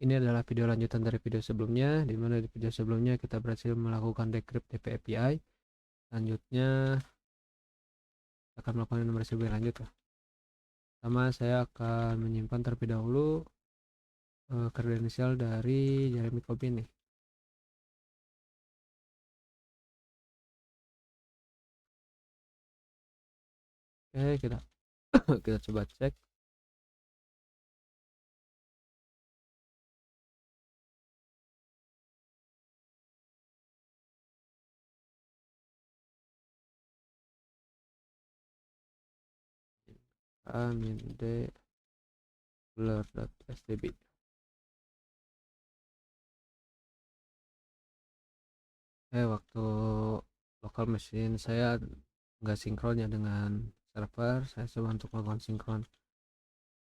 Ini adalah video lanjutan dari video sebelumnya, di mana di video sebelumnya kita berhasil melakukan decrypt DP API. Selanjutnya akan melakukan nomor yang lanjut. Pertama saya akan menyimpan terlebih dahulu kredensial dari Jeremy Corbyn nih. Oke, kita kita coba cek. Amin.d blur.stb. Waktu lokal machine saya nggak sinkron ya dengan server, saya coba untuk melakukan sinkron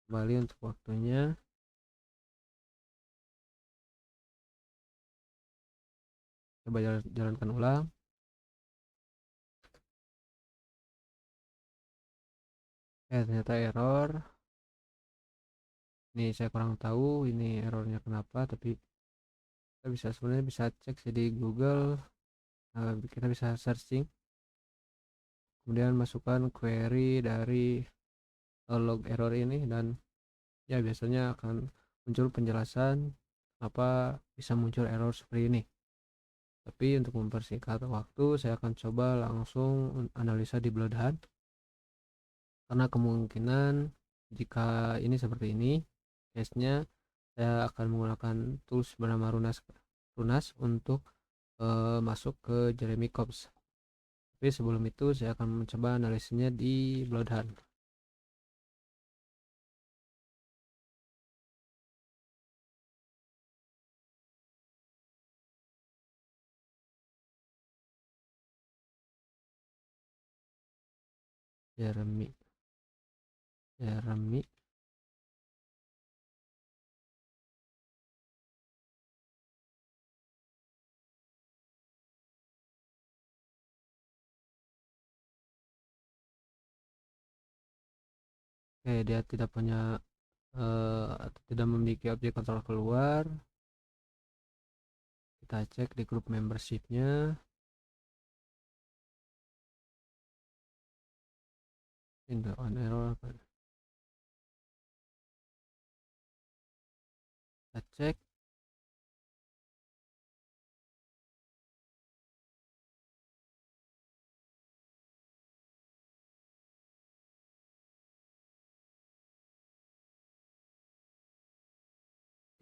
kembali untuk waktunya. Coba jalankan ulang. Ternyata error. Ini saya kurang tahu ini errornya kenapa, tapi kita bisa sebenarnya bisa cek sih di Google. Kita bisa searching, kemudian masukkan query dari log error ini, dan ya biasanya akan muncul penjelasan apa bisa muncul error seperti ini. Tapi untuk mempersingkat waktu, saya akan coba langsung analisa di Bloodhound, karena kemungkinan jika ini seperti ini case-nya, saya akan menggunakan tools bernama Runas untuk masuk ke Jeremy Corps. Tapi sebelum itu saya akan mencoba analisisnya di Bloodhound. Jeremy dia tidak punya atau tidak memiliki objek kontrol keluar. Kita cek di grup membershipnya. Ini on error. Kita cek.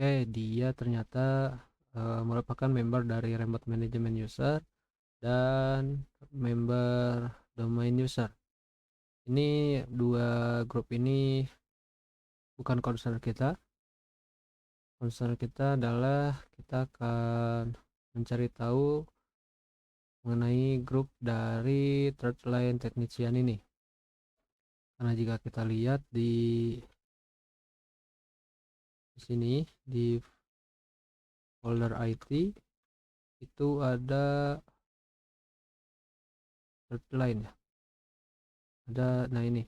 Dia ternyata merupakan member dari remote management user dan member domain user. Ini dua grup ini bukan concern kita. Concern kita adalah kita akan mencari tahu mengenai grup dari third line technician ini. Karena jika kita lihat di sini di folder IT itu ada third line ya. Nah ini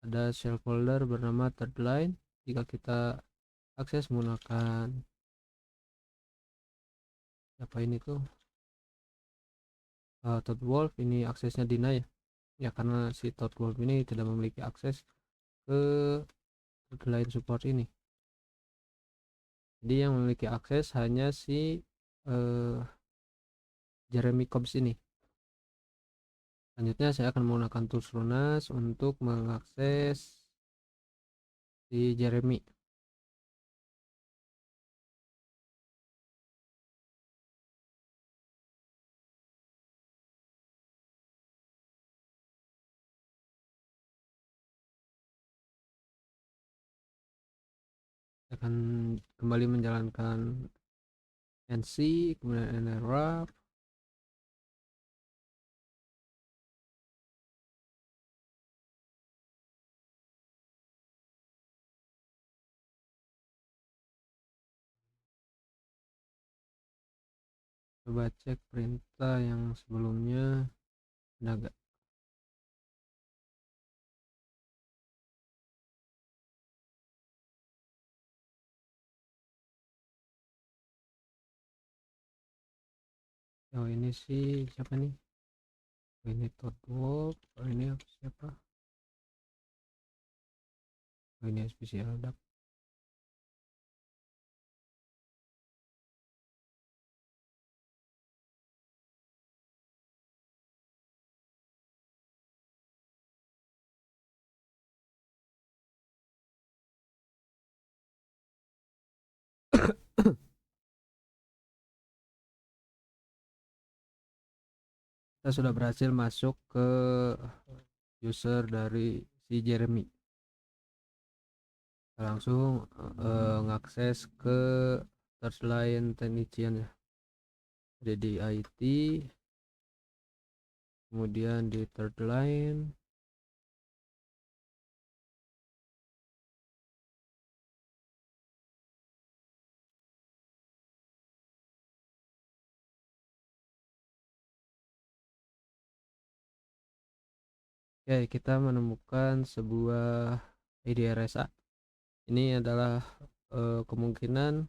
ada shell folder bernama third line. Jika kita akses menggunakan apa ini tuh Todd Wolf, ini aksesnya deny ya, karena si Todd Wolf ini tidak memiliki akses ke third line support ini. Jadi yang memiliki akses hanya si Jeremy Cobbs ini. Selanjutnya saya akan menggunakan tools Runas untuk mengakses si Jeremy. Saya akan kembali menjalankan NC, kemudian nrap. Coba cek perintah yang sebelumnya ada gak. Oh ini sih siapa nih? Oh, ini Todd Wolf. Oh ini siapa? Oh ini spesial dap. Kita sudah berhasil masuk ke user dari si Jeremy. Kita langsung ngakses ke third line technician ya. Jadi di IT, kemudian di third line. Oke, kita menemukan sebuah ID RSA. Ini adalah kemungkinan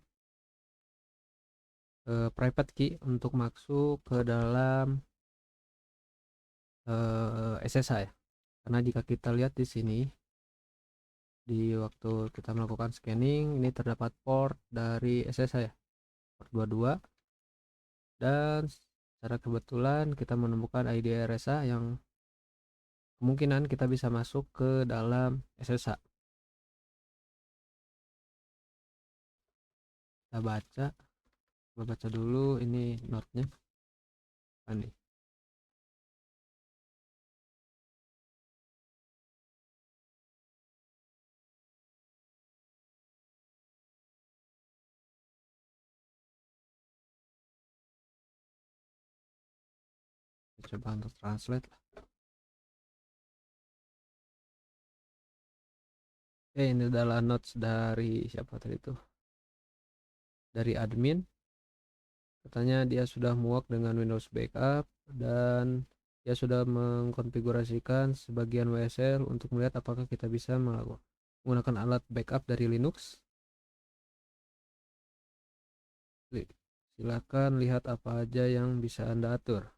private key untuk masuk ke dalam SSH ya. Karena jika kita lihat di sini, di waktu kita melakukan scanning, ini terdapat port dari SSH ya, port 22, dan secara kebetulan kita menemukan ID RSA yang kemungkinan kita bisa masuk ke dalam SSH. Kita baca dulu ini notenya. Ini kita coba untuk translate lah. Ini adalah notes dari siapa tadi itu, dari admin. Katanya dia sudah muak dengan Windows Backup dan dia sudah mengkonfigurasikan sebagian WSL untuk melihat apakah kita bisa menggunakan alat backup dari Linux. Silakan lihat apa aja yang bisa Anda atur.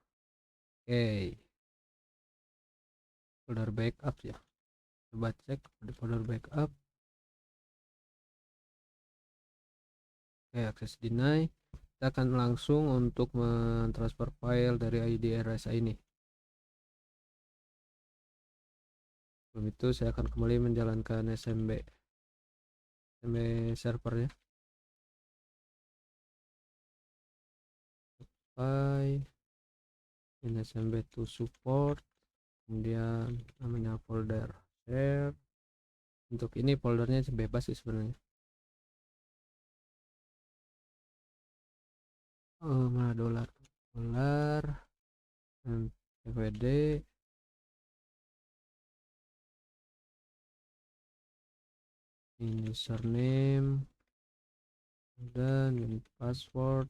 Oke, folder backup ya. Coba cek di folder backup. Oke, akses deny. Kita akan langsung untuk mentransfer file dari ID RSA ini. Sebelum itu saya akan kembali menjalankan SMB servernya. File in SMB to support, kemudian namanya folder share. Untuk ini foldernya bebas sih sebenarnya. Mana dolar dan CVD. Ini username dan ini password.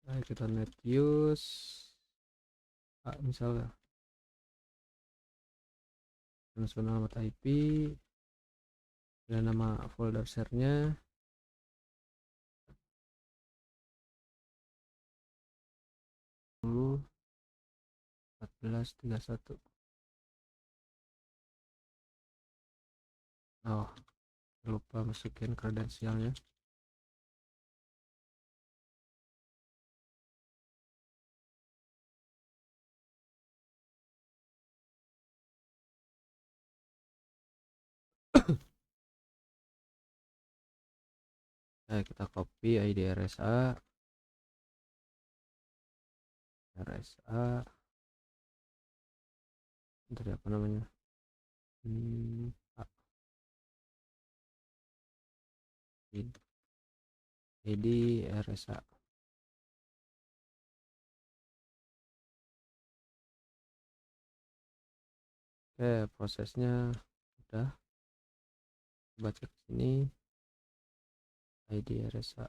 Nah, kita net use misalnya transfer alamat IP dan nama folder share-nya 1431. Oh, lupa masukin kredensialnya. Kita copy ID RSA dari apa namanya, ID RSA. Oke, prosesnya udah. Coba cek sini ID RSA.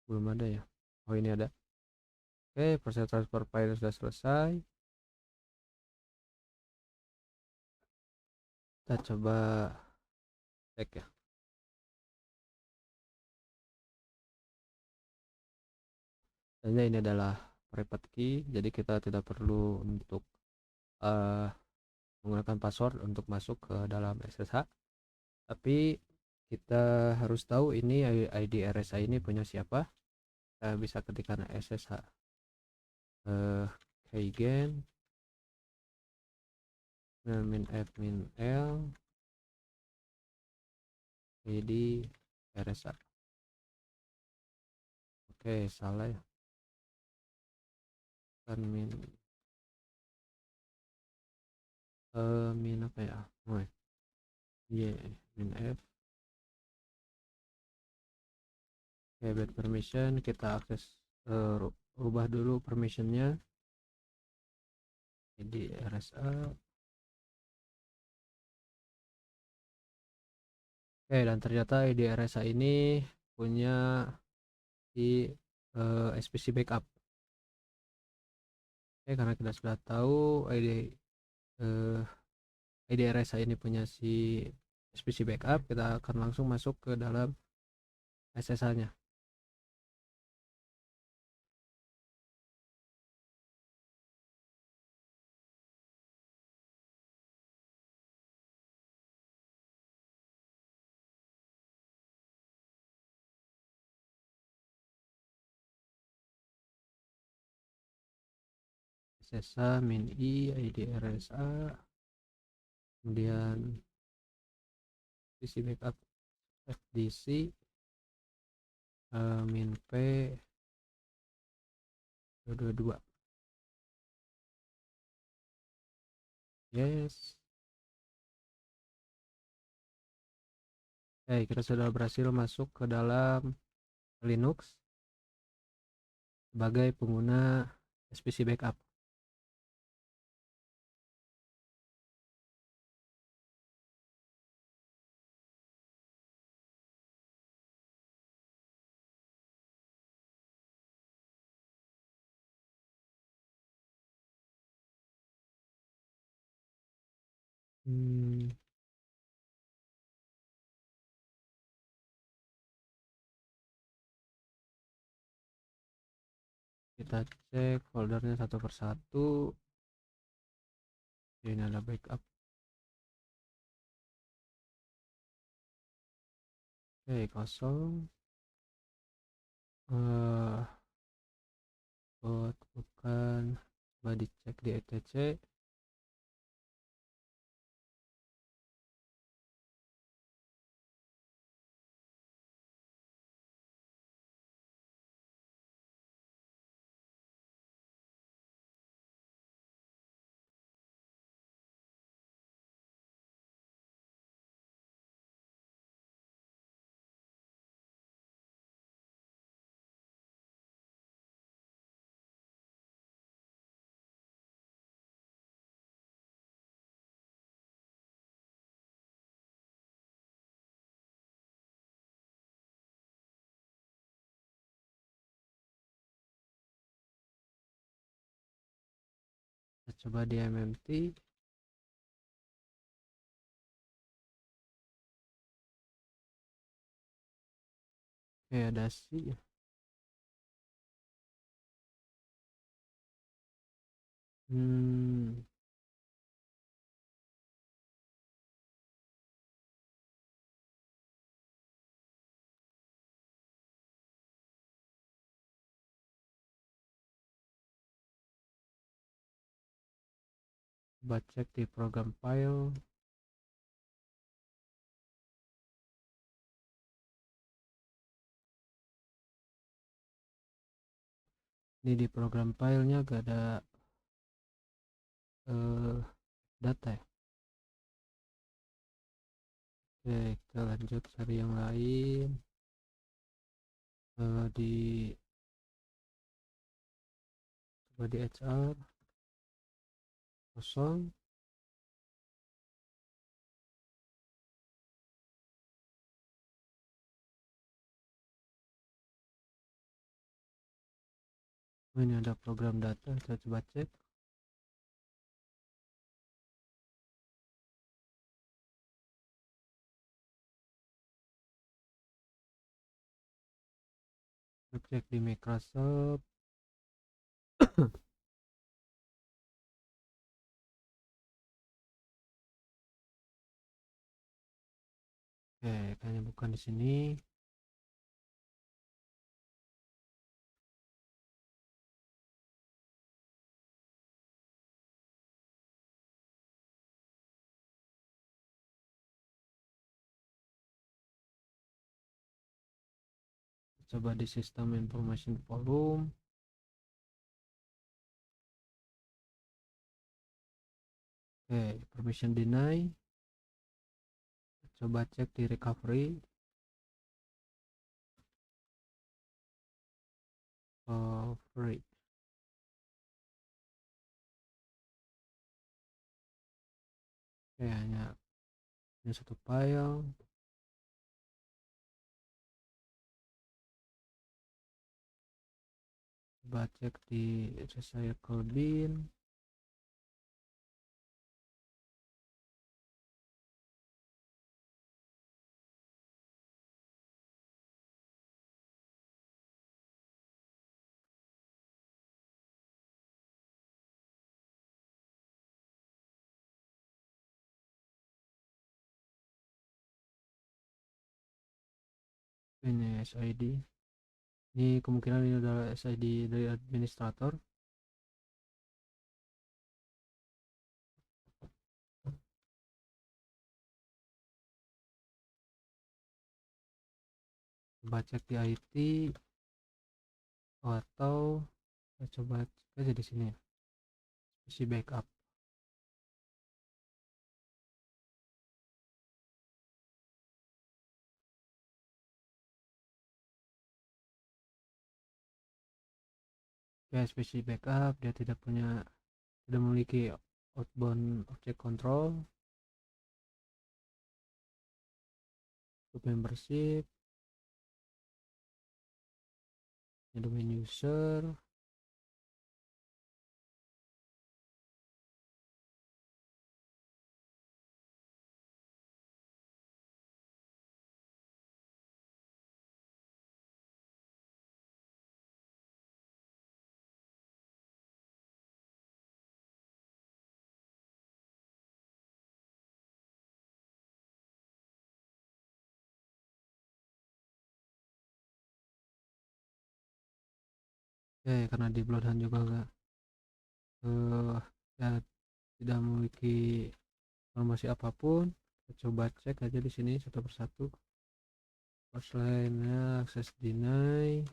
Belum ada ya. Oh ini ada. Oke, proses transfer file sudah selesai. Kita coba cek ya. Dan ini adalah private key, jadi kita tidak perlu untuk uh, menggunakan password untuk masuk ke dalam SSH. Tapi kita harus tahu ini ID RSA ini punya siapa. Kita bisa ketikkan SSH keygen min f min l ID RSA. Oke, salah ya, kan min apa ya, oh iya, min f. Oke, bad permission, kita akses rubah dulu permissionnya jadi RSA. Oke, dan ternyata ID RSA ini punya di SPC backup. Oke, karena kita sudah tahu ID RSA ini punya si SPC backup, kita akan langsung masuk ke dalam SSH-nya. SSH min i ID RSA, kemudian PC backup FDC min p 222. Yes. Oke, kita sudah berhasil masuk ke dalam Linux sebagai pengguna SPC backup. Kita cek foldernya satu persatu. Ini ada backup. Oke, kosong. Bukan, coba dicek di etc. Kita coba di MMT. Oke, ada sih. Coba cek di program file. Ini di program filenya gak ada data ya. Oke, kita lanjut cari yang lain. Coba di HR kosong. ini ada program data, kita coba cek. Cek di Microsoft. Oke, kayaknya bukan di sini. Coba di System Information Forum. Oke, permission deny. Coba cek di recovery. Free. Oke, hanya satu file. Coba cek di recycle bin. Ini SID. Ini kemungkinan ini adalah SID dari administrator. Coba cek di IT, atau kita coba cek aja di sini ya, isi backup. Ya, spesies backup dia tidak memiliki outbound object control. Untuk membership, domain user, karena di Bloodhound juga enggak ya, tidak memiliki informasi apapun. Kita coba cek aja di sini satu persatu. First line-nya access deny,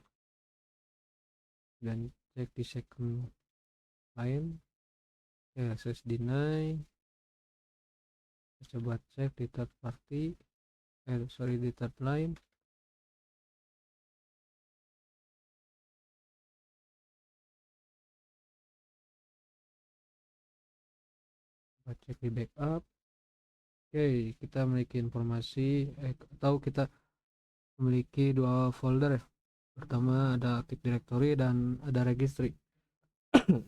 dan cek di second line. Access deny. Kita coba cek di third party, di third line. Kita cek di backup. Oke, kita memiliki informasi atau kita memiliki dua folder ya. Pertama ada Active Directory dan ada registry.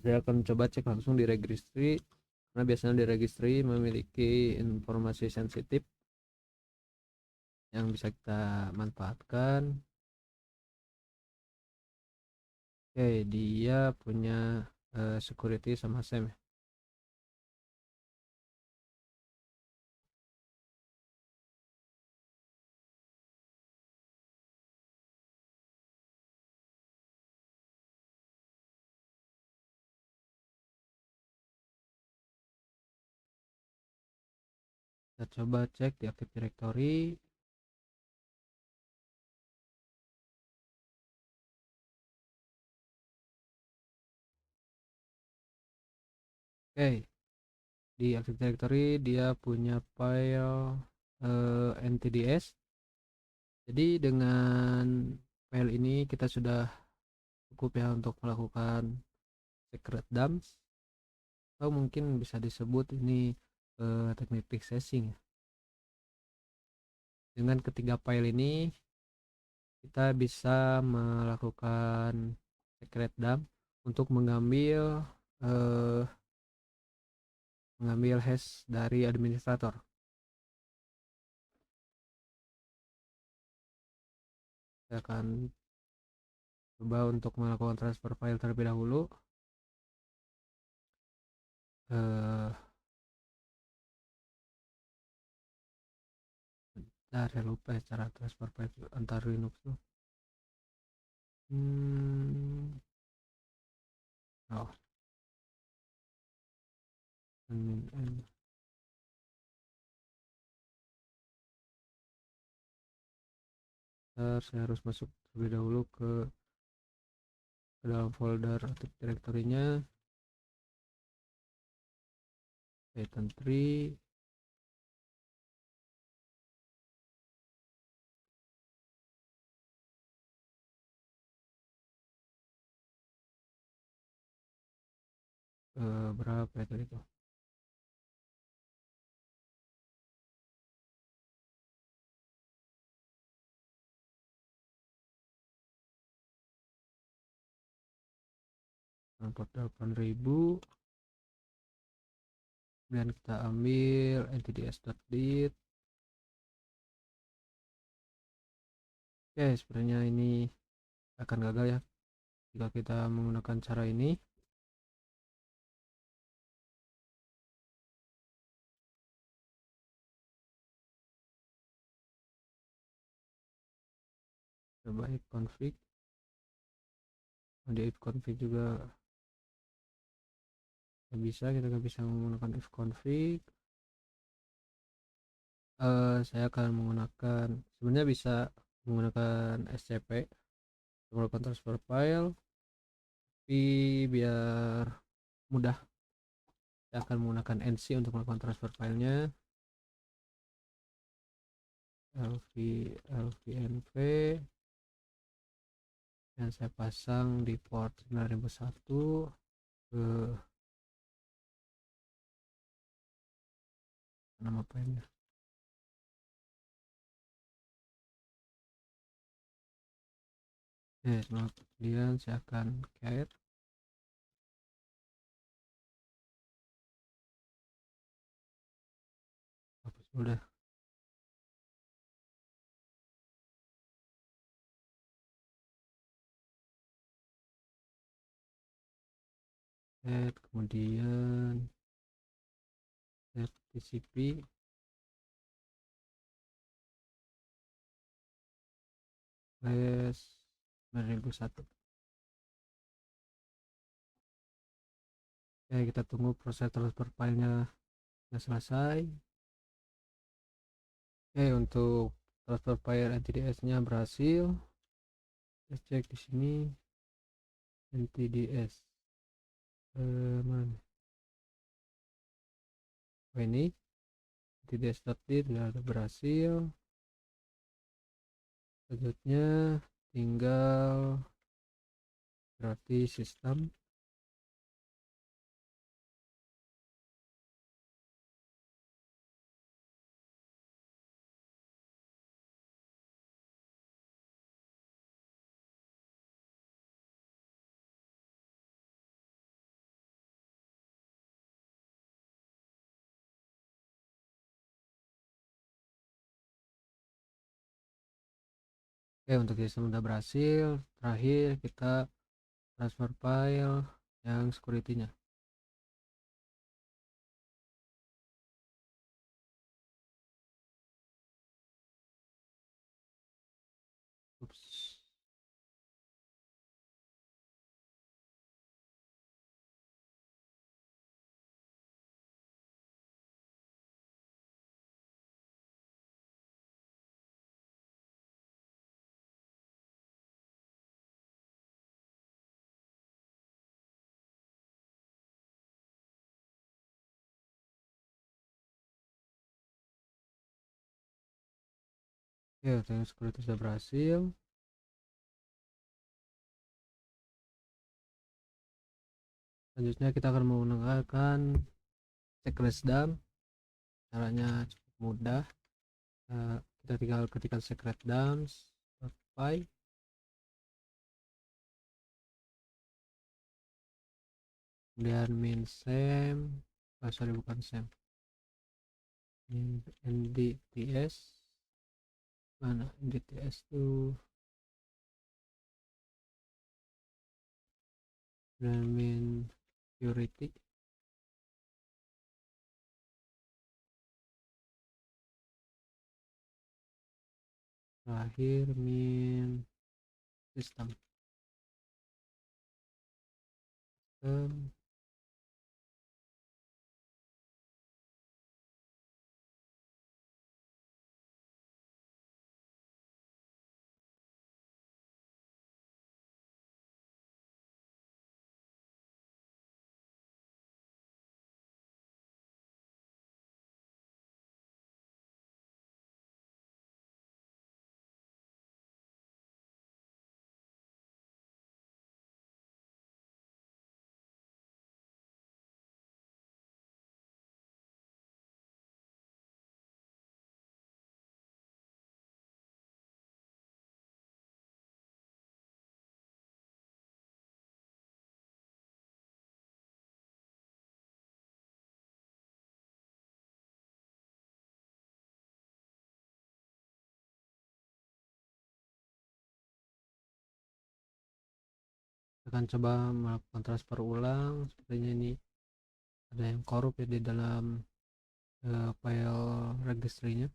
Saya akan coba cek langsung di registry, karena biasanya di registry memiliki informasi sensitif yang bisa kita manfaatkan. Oke, dia punya security sama SAM ya. Kita coba cek di Active Directory. Oke, di Active Directory dia punya file NTDS. Jadi dengan file ini kita sudah cukup ya untuk melakukan secret dumps, atau mungkin bisa disebut ini teknik phishing ya. Dengan ketiga file ini kita bisa melakukan secret dump untuk mengambil hash dari administrator. Saya akan coba untuk melakukan transfer file terlebih dahulu. Saya lupa ya cara transfer file antar Linux tuh. Oh, saya harus masuk terlebih dahulu ke dalam folder atau direktorinya Python 3. Berapa ya tadi tuh? Import 8.000. Kemudian kita ambil ntds.dit. Oke, sebenarnya ini akan gagal ya jika kita menggunakan cara ini. Coba if config. Di if config juga nggak bisa, kita nggak bisa menggunakan if config. Saya akan menggunakan, sebenarnya bisa menggunakan scp untuk melakukan transfer file, tapi biar mudah saya akan menggunakan nc untuk melakukan transfer filenya. lvnv dan saya pasang di port 9001 ke nama filenya. Kemudian saya akan cat hapus udah. Kemudian set TCP slash 9001. Oke, kita tunggu proses transfer filenya selesai. Oke, untuk transfer file ntds nya berhasil. Kita cek di sini ntds mana? Oh, ini ntds.dit sudah berhasil. Selanjutnya tinggal berarti sistem. Oke, untuk sistem sudah berhasil. Terakhir kita transfer file yang security-nya. Ups. Oke, untuk security sudah berhasil. Selanjutnya kita akan menggunakan secretdump. Caranya cukup mudah. Kita tinggal ketikkan secretdump.py. kemudian min sem, sorry bukan sem, min ndts, mana ndts tuh, dan min purity, terakhir min sistem. Akan coba melakukan transfer ulang. Sepertinya ini ada yang korup ya di dalam file registrinya.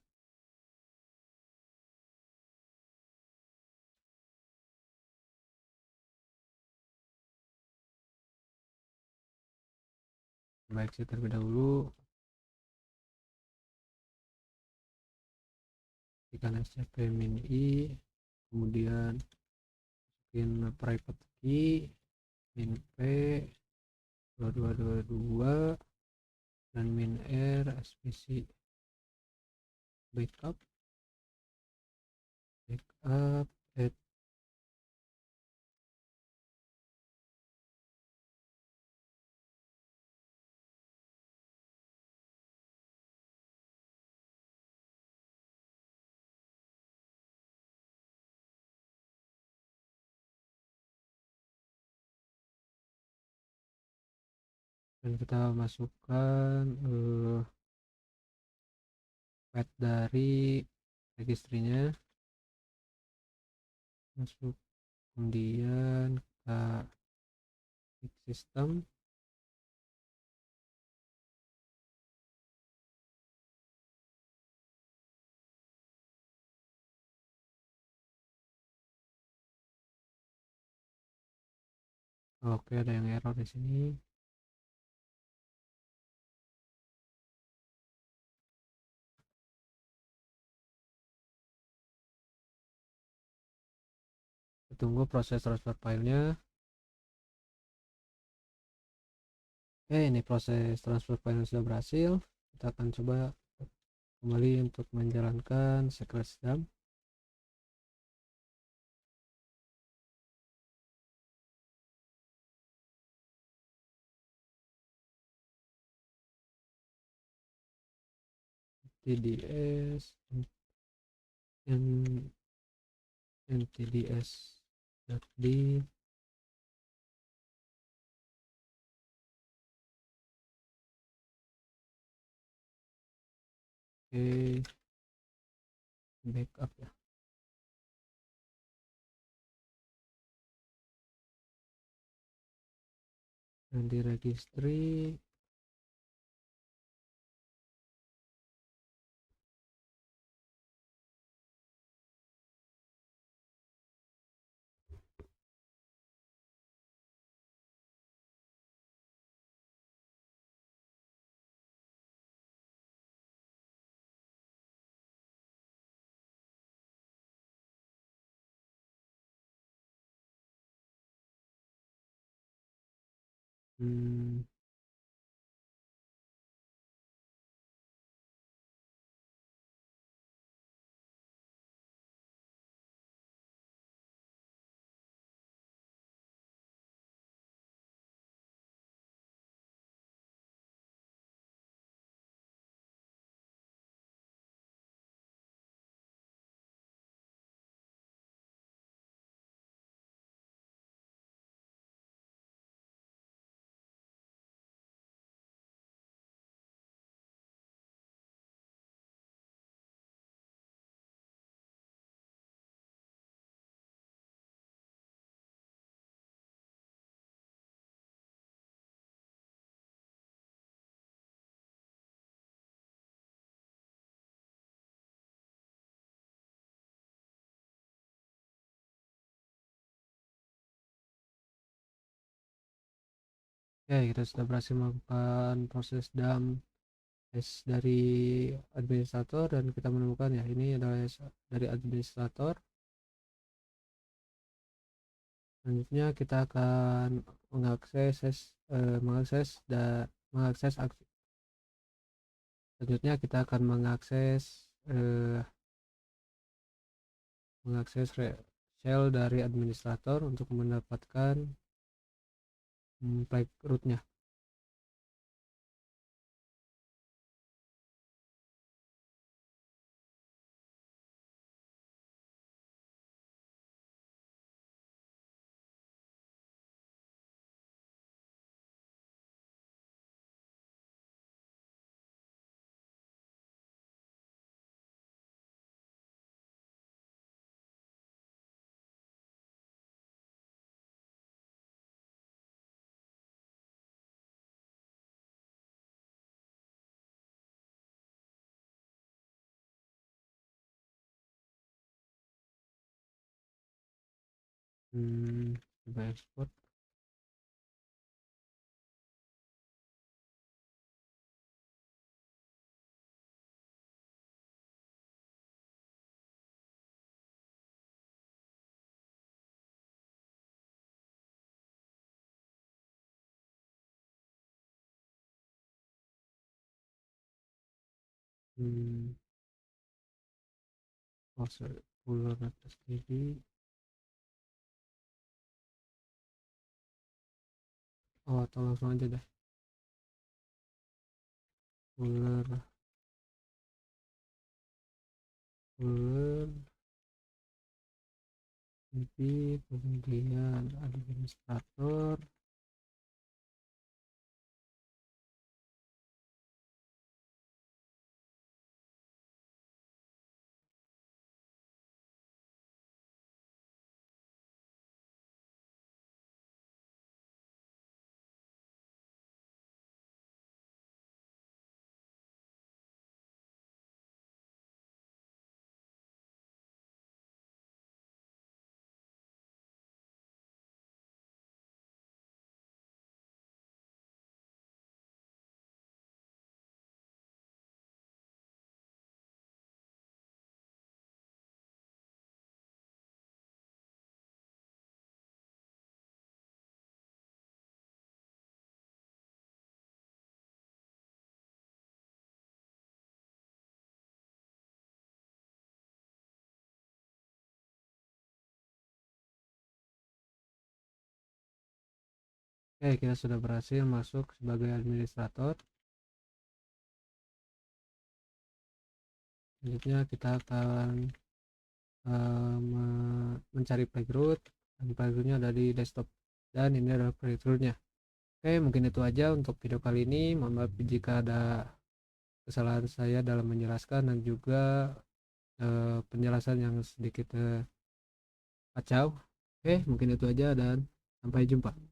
Baik, saya terlebih dahulu ikan scp min I, kemudian masukin private key min p 2222 dan min r spc backup add. Dan kita masukkan path dari registrinya, masuk, kemudian kita klik sistem, oke ada yang error di sini. Kita tunggu proses transfer filenya. Oke, ini proses transfer file sudah berhasil. Kita akan coba kembali untuk menjalankan secret dump. TDS ntds.d oke, backup ya. Dan di registry hmm, Oke, kita sudah berhasil melakukan proses dump hash dari administrator dan kita menemukan ya ini adalah hash dari administrator. Selanjutnya kita akan mengakses mengakses aksi. Selanjutnya kita akan mengakses shell dari administrator untuk mendapatkan flag rootnya. Coba ekspor. Puller atas tadi. Atau langsung aja deh. Puller jadi kemudian administrator. Oke, kita sudah berhasil masuk sebagai administrator. Selanjutnya kita akan mencari playground, dan playgroundnya ada di desktop, dan ini adalah playgroundnya. Oke, mungkin itu aja untuk video kali ini. Mohon maaf jika ada kesalahan saya dalam menjelaskan dan juga penjelasan yang sedikit kacau. Oke, mungkin itu aja dan sampai jumpa.